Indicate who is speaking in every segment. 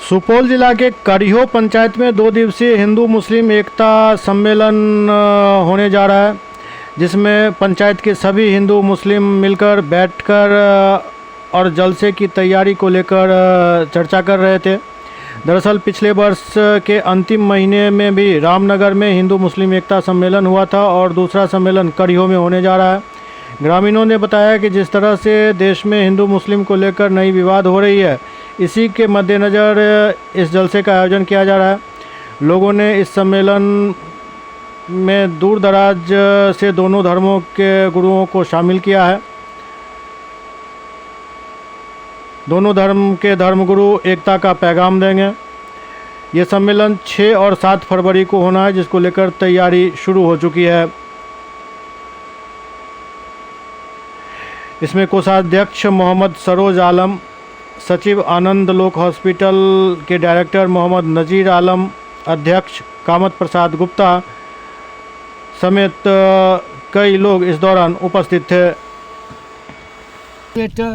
Speaker 1: सुपौल जिला के करिहो पंचायत में 2 दिवसीय हिंदू मुस्लिम एकता सम्मेलन होने जा रहा है, जिसमें पंचायत के सभी हिंदू मुस्लिम मिलकर बैठकर और जलसे की तैयारी को लेकर चर्चा कर रहे थे। दरअसल पिछले वर्ष के अंतिम महीने में भी रामनगर में हिंदू मुस्लिम एकता सम्मेलन हुआ था और दूसरा सम्मेलन करिहो में होने जा रहा है। ग्रामीणों ने बताया कि जिस तरह से देश में हिंदू मुस्लिम को लेकर नई विवाद हो रही है, इसी के मद्देनज़र इस जलसे का आयोजन किया जा रहा है। लोगों ने इस सम्मेलन में दूर दराज से दोनों धर्मों के गुरुओं को शामिल किया है। दोनों धर्म के धर्मगुरु एकता का पैगाम देंगे। ये सम्मेलन 6 और 7 फरवरी को होना है, जिसको लेकर तैयारी शुरू हो चुकी है। इसमें कोषाध्यक्ष मोहम्मद सरोज आलम, सचिव आनंद लोक हॉस्पिटल के डायरेक्टर मोहम्मद नज़ीर आलम, अध्यक्ष कामत प्रसाद गुप्ता समेत कई लोग इस दौरान उपस्थित थे।
Speaker 2: बेटा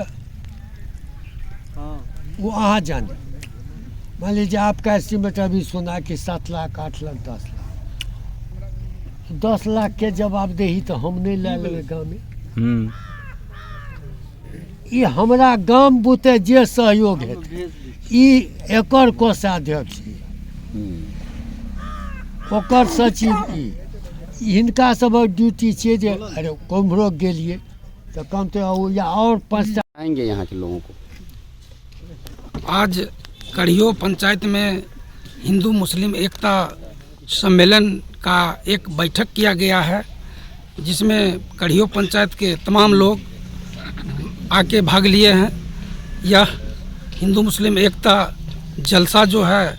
Speaker 2: वो आ जाने, मान लीजिए आपका एस्टिमेट अभी सुना कि 7 लाख 8 लाख 10 लाख 10 लाख के जवाबदेही तो हम नहीं ले लेंगे गाँव में। ये हमारा गांव बुते जे सहयोग है एकर कोषाध्यक्ष ओकर सचिव हिनका सब ड्यूटी छे जे अरे कुम्हरो गेलिए तो कम तो या और 5
Speaker 3: आएंगे यहाँ के लोगों को।
Speaker 4: आज करिहो पंचायत में हिंदू मुस्लिम एकता सम्मेलन का एक बैठक किया गया है, जिसमें करिहो पंचायत के तमाम लोग आके भाग लिए हैं। यह हिंदू मुस्लिम एकता जलसा जो है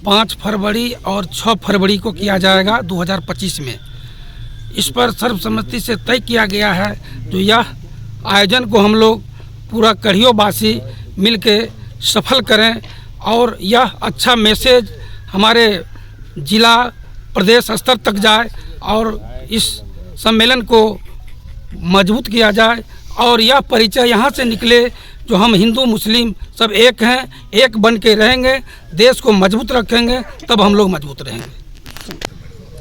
Speaker 4: 5 फरवरी और 6 फरवरी को किया जाएगा 2025 में। इस पर सर्वसम्मति से तय किया गया है। तो यह आयोजन को हम लोग पूरा करिहो वासी मिल के सफल करें और यह अच्छा मैसेज हमारे जिला प्रदेश स्तर तक जाए और इस सम्मेलन को मजबूत किया जाए और यह परिचय यहाँ से निकले जो हम हिंदू मुस्लिम सब एक हैं, एक बन के रहेंगे, देश को मजबूत रखेंगे, तब हम लोग मजबूत रहेंगे।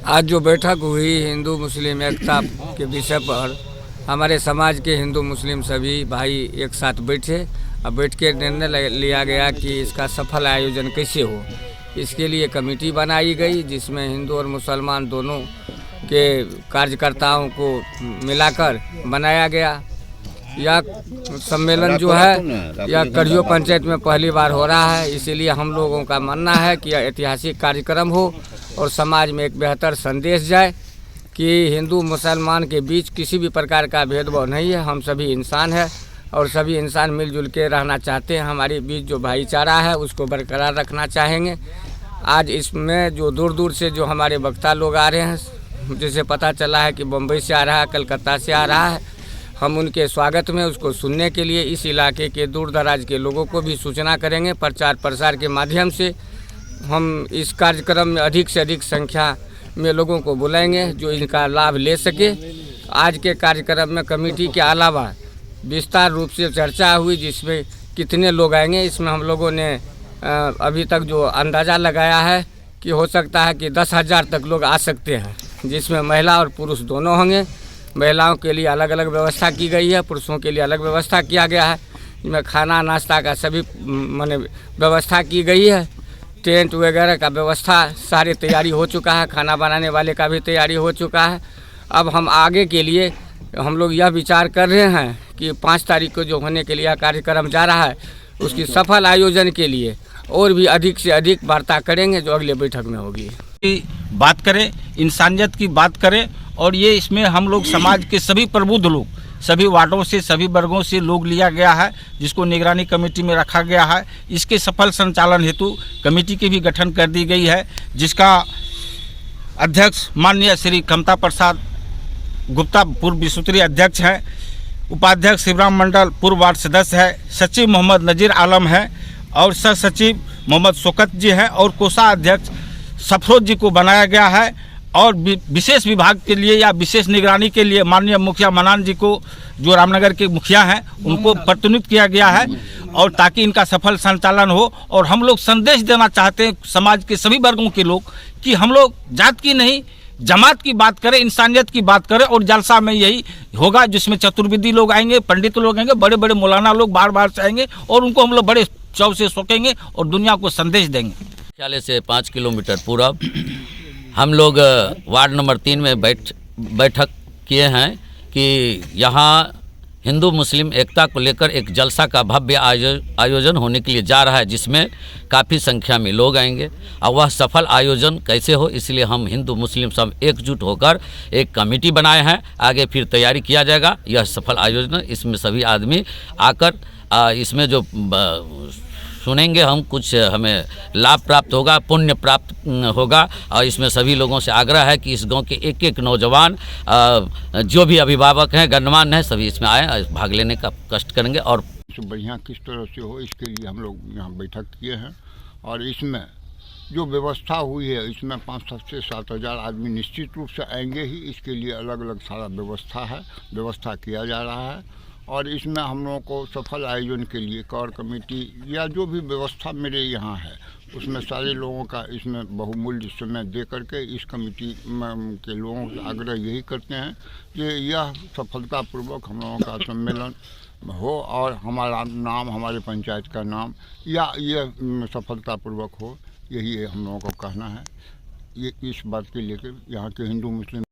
Speaker 3: आज जो बैठक हुई हिंदू मुस्लिम एकता के विषय पर, हमारे समाज के हिंदू मुस्लिम सभी भाई एक साथ बैठे और बैठ के निर्णय लिया गया कि इसका सफल आयोजन कैसे हो। इसके लिए कमेटी बनाई गई, जिसमें हिंदू और मुसलमान दोनों के कार्यकर्ताओं को मिलाकर बनाया गया। यह सम्मेलन जो है यह करिहो पंचायत में पहली बार हो रहा है, इसीलिए हम लोगों का मानना है कि यह ऐतिहासिक कार्यक्रम हो और समाज में एक बेहतर संदेश जाए कि हिंदू मुसलमान के बीच किसी भी प्रकार का भेदभाव नहीं है। हम सभी इंसान हैं और सभी इंसान मिलजुल के रहना चाहते हैं। हमारे बीच जो भाईचारा है उसको बरकरार रखना चाहेंगे। आज इसमें जो दूर दूर से जो हमारे वक्ता लोग आ रहे हैं, जिसे पता चला है कि बम्बई से आ रहा है, कलकत्ता से आ रहा है, हम उनके स्वागत में उसको सुनने के लिए इस इलाके के दूर दराज के लोगों को भी सूचना करेंगे। प्रचार प्रसार के माध्यम से हम इस कार्यक्रम में अधिक से अधिक संख्या में लोगों को बुलाएंगे जो इनका लाभ ले सके। आज के कार्यक्रम में कमेटी के अलावा विस्तार रूप से चर्चा हुई, जिसमें कितने लोग आएंगे इसमें हम लोगों ने अभी तक जो अंदाज़ा लगाया है कि हो सकता है कि 10,000 तक लोग आ सकते हैं, जिसमें महिला और पुरुष दोनों होंगे। महिलाओं के लिए अलग अलग व्यवस्था की गई है, पुरुषों के लिए अलग व्यवस्था किया गया है। इसमें खाना नाश्ता का सभी माने व्यवस्था की गई है। टेंट वगैरह का व्यवस्था सारी तैयारी हो चुका है, खाना बनाने वाले का भी तैयारी हो चुका है। अब हम आगे के लिए हम लोग यह विचार कर रहे हैं कि 5 तारीख को जो होने के लिए कार्यक्रम जा रहा है, उसकी सफल आयोजन के लिए और भी अधिक से अधिक वार्ता करेंगे जो अगले बैठक में होगी।
Speaker 5: बात करें, इंसानियत की बात करें और ये इसमें हम लोग समाज के सभी प्रबुद्ध लोग, सभी वार्डों से, सभी वर्गों से लोग लिया गया है, जिसको निगरानी कमेटी में रखा गया है। इसके सफल संचालन हेतु कमेटी की भी गठन कर दी गई है, जिसका अध्यक्ष माननीय श्री कामता प्रसाद गुप्ता पूर्व विसूत्री अध्यक्ष हैं, उपाध्यक्ष शिवराम मंडल पूर्व वार्ड सदस्य है, सचिव मोहम्मद नज़ीर आलम है और सह सचिव मोहम्मद शौकत जी हैं और कोषाध्यक्ष सफरोज जी को बनाया गया है। और विशेष विभाग के लिए या विशेष निगरानी के लिए माननीय मुखिया मनान जी को, जो रामनगर के मुखिया हैं, उनको प्रतिनियुक्त किया गया है, और ताकि इनका सफल संचालन हो। और हम लोग संदेश देना चाहते हैं समाज के सभी वर्गों के लोग कि हम लोग जात की नहीं, जमात की बात करें, इंसानियत की बात करें। और जलसा में यही होगा जिसमें चतुर्वेदी लोग आएंगे, पंडित लोग आएंगे, बड़े बड़े मौलाना लोग बार बार से आएंगे, और उनको हम लोग बड़े चाव से सोचेंगे और दुनिया को संदेश देंगे।
Speaker 6: मुख्यालय से 5 किलोमीटर पूरब हम लोग वार्ड नंबर 3 में बैठक किए हैं कि यहाँ हिंदू मुस्लिम एकता को लेकर एक जलसा का भव्य आयोजन होने के लिए जा रहा है, जिसमें काफ़ी संख्या में लोग आएंगे। और वह सफल आयोजन कैसे हो, इसलिए हम हिंदू मुस्लिम सब एकजुट होकर एक कमेटी बनाए हैं। आगे फिर तैयारी किया जाएगा। यह सफल आयोजन, इसमें सभी आदमी आकर इसमें जो सुनेंगे हम, कुछ हमें लाभ प्राप्त होगा, पुण्य प्राप्त होगा। और इसमें सभी लोगों से आग्रह है कि इस गांव के एक एक नौजवान जो भी अभिभावक हैं, गणमान्य हैं, सभी इसमें आए, भाग लेने का कष्ट करेंगे। और
Speaker 7: बढ़िया किस तरह से हो, इसके लिए हम लोग यहाँ बैठक किए हैं। और इसमें जो व्यवस्था हुई है, इसमें 5 से 7 हज़ार आदमी निश्चित रूप से आएंगे ही। इसके लिए अलग अलग सारा व्यवस्था किया जा रहा है। और इसमें हम लोगों को सफल आयोजन के लिए कोर कमेटी या जो भी व्यवस्था मेरे यहाँ है, उसमें सारे लोगों का इसमें बहुमूल्य समय दे करके इस कमेटी के लोगों से आग्रह यही करते हैं कि यह सफलतापूर्वक हम लोगों का सम्मेलन हो और हमारा नाम, हमारे पंचायत का नाम या यह सफलतापूर्वक हो, यही हम लोगों को कहना है। ये इस बात के लेकर यहाँ के हिंदू मुस्लिम